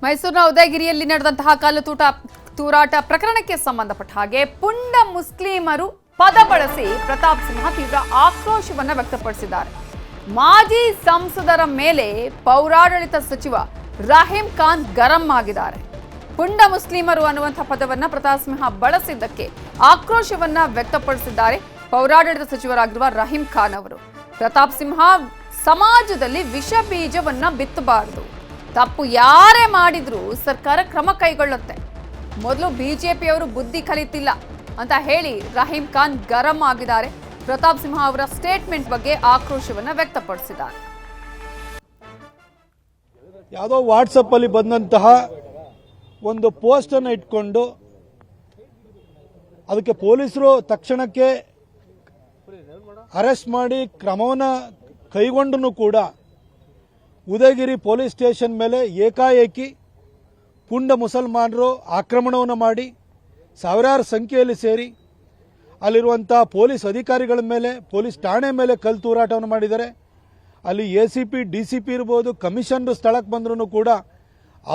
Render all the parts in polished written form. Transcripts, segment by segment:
ಮೈಸೂರಿನ ಉದಯಗಿರಿಯಲ್ಲಿ ನಡೆದಂತಹ ತೂರಾಟ ಪ್ರಕರಣಕ್ಕೆ ಸಂಬಂಧಪಟ್ಟ ಹಾಗೆ ಪುಂಡ ಮುಸ್ಲಿಮರು ಪದ ಬಳಸಿ ಪ್ರತಾಪ್ ಸಿಂಹ ತೀವ್ರ ಆಕ್ರೋಶವನ್ನು ವ್ಯಕ್ತಪಡಿಸಿದ್ದಾರೆ. ಮಾಜಿ ಸಂಸದರ ಮೇಲೆ ಪೌರಾಡಳಿತ ಸಚಿವ ರಹೀಂ ಖಾನ್ ಗರಂ ಆಗಿದ್ದಾರೆ. ಪುಂಡ ಮುಸ್ಲಿಮರು ಅನ್ನುವಂತಹ ಪದವನ್ನ ಪ್ರತಾಪ್ ಸಿಂಹ ಬಳಸಿದ್ದಕ್ಕೆ ಆಕ್ರೋಶವನ್ನ ವ್ಯಕ್ತಪಡಿಸಿದ್ದಾರೆ ಪೌರಾಡಳಿತ ಸಚಿವರಾಗಿರುವ ರಹೀಂ ಖಾನ್ ಅವರು. ಪ್ರತಾಪ್ ಸಿಂಹ ಸಮಾಜದಲ್ಲಿ ವಿಷ ಬೀಜವನ್ನ ಬಿತ್ತಬಾರದು, ತಪ್ಪು ಯಾರೇ ಮಾಡಿದ್ರೂ ಸರ್ಕಾರ ಕ್ರಮ ಕೈಗೊಳ್ಳುತ್ತೆ, ಮೊದಲು ಬಿಜೆಪಿಯವರು ಬುದ್ಧಿ ಕಲಿತಿಲ್ಲ ಅಂತ ಹೇಳಿ ರಹೀಂ ಖಾನ್ ಗರಂ ಆಗಿದ್ದಾರೆ. ಪ್ರತಾಪ್ ಸಿಂಹ ಅವರ ಸ್ಟೇಟ್ಮೆಂಟ್ ಬಗ್ಗೆ ಆಕ್ರೋಶವನ್ನ ವ್ಯಕ್ತಪಡಿಸಿದ್ದಾರೆ. ಯಾವುದೋ ವಾಟ್ಸಪ್ ಅಲ್ಲಿ ಬಂದಂತಹ ಒಂದು ಪೋಸ್ಟ್ ಅನ್ನು ಇಟ್ಕೊಂಡು ಅದಕ್ಕೆ ಪೊಲೀಸರು ತಕ್ಷಣಕ್ಕೆ ಅರೆಸ್ಟ್ ಮಾಡಿ ಕ್ರಮವನ್ನು ಕೈಗೊಂಡೂ ಕೂಡ ಉದಯಗಿರಿ ಪೊಲೀಸ್ ಸ್ಟೇಷನ್ ಮೇಲೆ ಏಕಾಏಕಿ ಪುಂಡ ಮುಸಲ್ಮಾನರು ಆಕ್ರಮಣವನ್ನು ಮಾಡಿ ಸಾವಿರಾರು ಸಂಖ್ಯೆಯಲ್ಲಿ ಸೇರಿ ಅಲ್ಲಿರುವಂಥ ಪೊಲೀಸ್ ಅಧಿಕಾರಿಗಳ ಮೇಲೆ, ಪೊಲೀಸ್ ಠಾಣೆ ಮೇಲೆ ಕಲ್ಲು ತೂರಾಟವನ್ನು ಮಾಡಿದ್ದಾರೆ. ಅಲ್ಲಿ ACP DCP ಇರ್ಬೋದು, ಕಮಿಷನರ್ ಸ್ಥಳಕ್ಕೆ ಬಂದ್ರೂ ಕೂಡ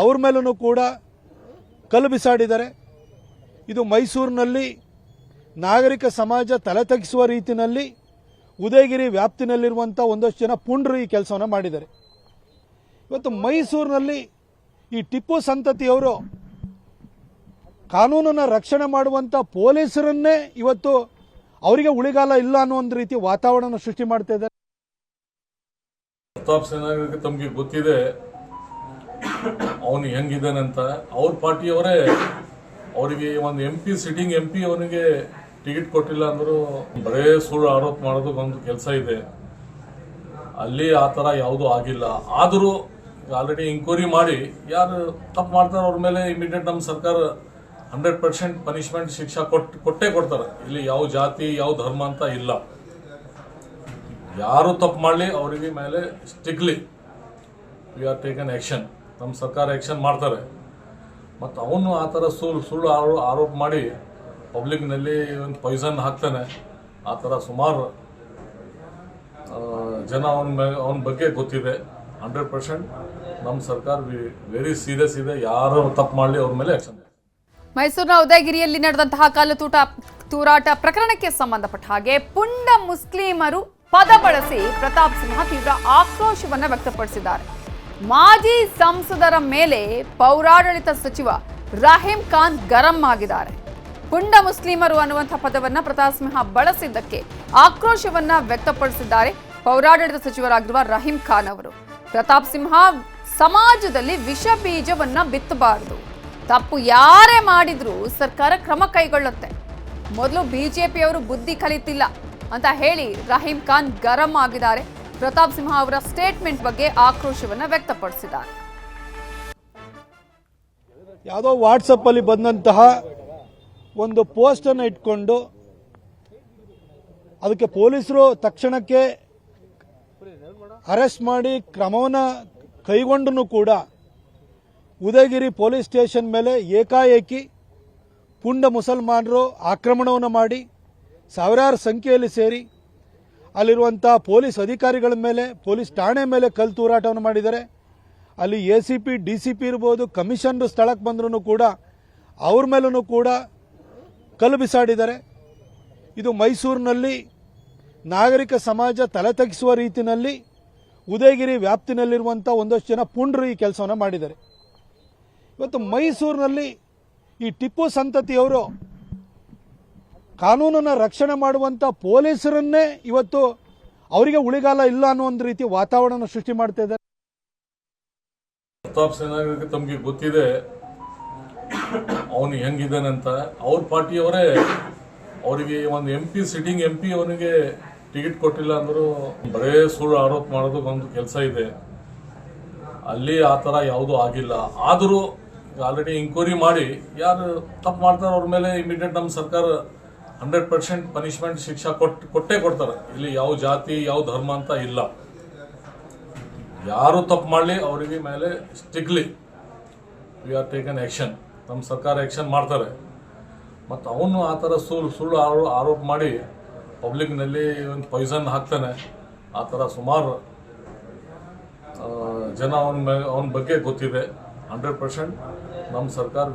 ಅವ್ರ ಮೇಲೂ ಕೂಡ ಕಲ್ಲು ಬಿಸಾಡಿದ್ದಾರೆ. ಇದು ಮೈಸೂರಿನಲ್ಲಿ ನಾಗರಿಕ ಸಮಾಜ ತಲೆ ತಗ್ಗಿಸುವ ರೀತಿಯಲ್ಲಿ ಉದಯಗಿರಿ ವ್ಯಾಪ್ತಿನಲ್ಲಿರುವಂಥ ಒಂದಷ್ಟು ಜನ ಪುಂಡರು ಈ ಕೆಲಸವನ್ನು ಮಾಡಿದ್ದಾರೆ. ಇವತ್ತು ಮೈಸೂರಿನಲ್ಲಿ ಈ ಟಿಪ್ಪು ಸಂತತಿಯವರು ಕಾನೂನನ್ನು ರಕ್ಷಣೆ ಮಾಡುವಂಥ ಪೊಲೀಸರನ್ನೇ ಇವತ್ತು ಅವರಿಗೆ ಉಳಿಗಾಲ ಇಲ್ಲ ಅನ್ನೋ ಒಂದು ರೀತಿ ವಾತಾವರಣ ಸೃಷ್ಟಿ ಮಾಡ್ತಾ ಇದ್ದಾರೆ. ಪ್ರತಾಪ್ ಸಿಂಹ ತಮಗೆ ಗೊತ್ತಿದೆ ಅವನು ಹೆಂಗಿದ್ದಾನೆ ಅಂತ. ಅವ್ರ ಪಾರ್ಟಿಯವರೇ ಅವರಿಗೆ ಒಂದು ಸಿಟ್ಟಿಂಗ್ MP ಅವನಿಗೆ ಟಿಕೆಟ್ ಕೊಟ್ಟಿಲ್ಲ ಅಂದ್ರು ಬರೇ ಸುಳ್ಳು ಆರೋಪ ಮಾಡೋದು ಒಂದು ಕೆಲಸ ಇದೆ. ಅಲ್ಲಿ ಆ ತರ ಯಾವುದೂ ಆಗಿಲ್ಲ. ಆದರೂ ಆಲ್ರೆಡಿ ಇಂಕ್ವೈರಿ ಮಾಡಿ ಯಾರು ತಪ್ಪು ಮಾಡ್ತಾರೆ ಅವ್ರ ಮೇಲೆ ಇಮಿಡಿಯೇಟ್ ನಮ್ಮ ಸರ್ಕಾರ 100% ಪನಿಷ್ಮೆಂಟ್ ಶಿಕ್ಷಾ ಕೊಟ್ಟೇ ಕೊಡ್ತಾರೆ. ಇಲ್ಲಿ ಯಾವ ಜಾತಿ ಯಾವ ಧರ್ಮ ಅಂತ ಇಲ್ಲ. ಯಾರು ತಪ್ಪು ಮಾಡಲಿ ಅವರಿಗೆ ಮೇಲೆ strictly we are taken action. ನಮ್ಮ ಸರ್ಕಾರ ಆಕ್ಷನ್ ಮಾಡ್ತಾರೆ. ಮತ್ತು ಅವನು ಆ ಥರ ಸುಳ್ಳು ಆರೋಪ ಮಾಡಿ ಪಬ್ಲಿಕ್ನಲ್ಲಿ ಒಂದು ಪಾಯ್ಸನ್ ಹಾಕ್ತಾನೆ. ಆ ಥರ ಸುಮಾರು ಜನ ಅವನ ಬಗ್ಗೆ ಗೊತ್ತಿದೆ. 100% ನಮ್ಮ ಸರ್ಕಾರ ವೆರಿ ಸೀರಿಯಸ್ ಇದೆ. ಯಾರು ತಪ್ಪು ಮಾಡಲಿ ಅವ್ರ ಮೇಲೆ ಆಕ್ಷನ್. ಮೈಸೂರಿನ ಉದಯಗಿರಿಯಲ್ಲಿ ನಡೆದಂತಹ ತೂರಾಟ ಪ್ರಕರಣಕ್ಕೆ ಸಂಬಂಧಪಟ್ಟ ಹಾಗೆ ಪುಂಡ ಮುಸ್ಲಿಮರು ಪದ ಬಳಸಿ ಪ್ರತಾಪ್ ಸಿಂಹ ತೀವ್ರ ಆಕ್ರೋಶವನ್ನ ವ್ಯಕ್ತಪಡಿಸಿದ್ದಾರೆ. ಮಾಜಿ ಸಂಸದರ ಮೇಲೆ ಪೌರಾಡಳಿತ ಸಚಿವ ರಹೀಂ ಖಾನ್ ಗರಂ ಆಗಿದ್ದಾರೆ. ಪುಂಡ ಮುಸ್ಲಿಮರು ಅನ್ನುವಂತಹ ಪದವನ್ನ ಪ್ರತಾಪ್ ಸಿಂಹ ಬಳಸಿದ್ದಕ್ಕೆ ಆಕ್ರೋಶವನ್ನ ವ್ಯಕ್ತಪಡಿಸಿದ್ದಾರೆ ಪೌರಾಡಳಿತ ಸಚಿವರಾಗಿರುವ ರಹೀಂ ಖಾನ್ ಅವರು. ಪ್ರತಾಪ್ ಸಿಂಹ ಸಮಾಜದಲ್ಲಿ ವಿಷ ಬೀಜವನ್ನ ಬಿತ್ತಬಾರದು, ತಪ್ಪು ಯಾರೇ ಮಾಡಿದ್ರೂ ಸರ್ಕಾರ ಕ್ರಮ ಕೈಗೊಳ್ಳುತ್ತೆ, ಮೊದಲು ಬಿಜೆಪಿಯವರು ಬುದ್ಧಿ ಕಲಿತಿಲ್ಲ ಅಂತ ಹೇಳಿ ರಹೀಂ ಖಾನ್ ಗರಂ ಆಗಿದ್ದಾರೆ. ಪ್ರತಾಪ್ ಸಿಂಹ ಅವರ ಸ್ಟೇಟ್ಮೆಂಟ್ ಬಗ್ಗೆ ಆಕ್ರೋಶವನ್ನ ವ್ಯಕ್ತಪಡಿಸಿದ್ದಾರೆ. ಯಾವುದೋ ವಾಟ್ಸಪ್ ಅಲ್ಲಿ ಬಂದಂತಹ ಒಂದು ಪೋಸ್ಟ್ ಅನ್ನು ಇಟ್ಕೊಂಡು ಅದಕ್ಕೆ ಪೊಲೀಸರು ತಕ್ಷಣಕ್ಕೆ ಅರೆಸ್ಟ್ ಮಾಡಿ ಕ್ರಮವನ್ನು ಕೈಗೊಂಡೂ ಕೂಡ ಉದಯಗಿರಿ ಪೊಲೀಸ್ ಸ್ಟೇಷನ್ ಮೇಲೆ ಏಕಾಏಕಿ ಪುಂಡ ಮುಸಲ್ಮಾನರು ಆಕ್ರಮಣವನ್ನು ಮಾಡಿ ಸಾವಿರಾರು ಸಂಖ್ಯೆಯಲ್ಲಿ ಸೇರಿ ಅಲ್ಲಿರುವಂಥ ಪೊಲೀಸ್ ಅಧಿಕಾರಿಗಳ ಮೇಲೆ, ಪೊಲೀಸ್ ಠಾಣೆ ಮೇಲೆ ಕಲ್ಲು ತೂರಾಟವನ್ನು ಮಾಡಿದ್ದಾರೆ. ಅಲ್ಲಿ ACP DCP ಇರ್ಬೋದು, ಕಮಿಷನರ್ ಸ್ಥಳಕ್ಕೆ ಬಂದ್ರೂ ಕೂಡ ಅವ್ರ ಮೇಲೂ ಕೂಡ ಕಲ್ಲು ಬಿಸಾಡಿದ್ದಾರೆ. ಇದು ಮೈಸೂರಿನಲ್ಲಿ ನಾಗರಿಕ ಸಮಾಜ ತಲೆ ತಗ್ಗಿಸುವ ರೀತಿಯಲ್ಲಿ ಉದಯಗಿರಿ ವ್ಯಾಪ್ತಿನಲ್ಲಿರುವಂಥ ಒಂದಷ್ಟು ಜನ ಪುಂಡರು ಈ ಕೆಲಸವನ್ನು ಮಾಡಿದ್ದಾರೆ. ಇವತ್ತು ಮೈಸೂರಿನಲ್ಲಿ ಈ ಟಿಪ್ಪು ಸಂತತಿಯವರು ಕಾನೂನನ್ನು ರಕ್ಷಣೆ ಮಾಡುವಂಥ ಪೊಲೀಸರನ್ನೇ ಇವತ್ತು ಅವರಿಗೆ ಉಳಿಗಾಲ ಇಲ್ಲ ಅನ್ನೋ ಒಂದು ರೀತಿ ವಾತಾವರಣ ಸೃಷ್ಟಿ ಮಾಡ್ತಾ ಇದ್ದಾರೆ. ಪ್ರತಾಪ್ ಸಿಂಹ ತಮಗೆ ಗೊತ್ತಿದೆ ಅವನು ಹೆಂಗಿದ್ದಾನೆ ಅಂತ. ಅವ್ರ ಪಾರ್ಟಿಯವರೇ ಅವರಿಗೆ ಒಂದು ಸಿಟ್ಟಿಂಗ್ MP ಅವನಿಗೆ ಟಿಕೆಟ್ ಕೊಟ್ಟಿಲ್ಲ ಅಂದ್ರು ಬರೇ ಸುಳ್ಳು ಆರೋಪ ಮಾಡೋದು ಒಂದು ಕೆಲಸ ಇದೆ. ಅಲ್ಲಿ ಆ ಥರ ಯಾವುದೂ ಆಗಿಲ್ಲ. ಆದರೂ ಆಲ್ರೆಡಿ ಇಂಕ್ವೈರಿ ಮಾಡಿ ಯಾರು ತಪ್ಪು ಮಾಡ್ತಾರೆ ಅವ್ರ ಮೇಲೆ ಇಮಿಡಿಯೇಟ್ ನಮ್ಮ ಸರ್ಕಾರ 100% ಪನಿಷ್ಮೆಂಟ್ ಶಿಕ್ಷಾ ಕೊಟ್ಟೇ ಕೊಡ್ತಾರೆ. ಇಲ್ಲಿ ಯಾವ ಜಾತಿ ಯಾವ ಧರ್ಮ ಅಂತ ಇಲ್ಲ. ಯಾರು ತಪ್ಪು ಮಾಡಲಿ ಅವರಿಗೆ ಮೇಲೆ strictly we are taken action. ನಮ್ಮ ಸರ್ಕಾರ ಆಕ್ಷನ್ ಮಾಡ್ತಾರೆ. ಮತ್ತು ಅವನು ಆ ಥರ ಸುಳ್ಳು ಆರೋಪ ಮಾಡಿ ಪಬ್ಲಿಕ್ನಲ್ಲಿ ಒಂದು ಪಾಯ್ಸನ್ ಹಾಕ್ತಾನೆ. ಆ ಥರ ಸುಮಾರು ಜನ ಅವನ ಬಗ್ಗೆ ಗೊತ್ತಿದೆ. 100% ನಮ್ಮ ಸರ್ಕಾರ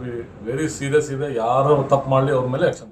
ವೆರಿ ಸೀರಿಯಸ್ ಇದೆ. ಯಾರು ತಪ್ಪು ಮಾಡಲಿ ಅವ್ರ ಮೇಲೆ ಆಕ್ಷನ್.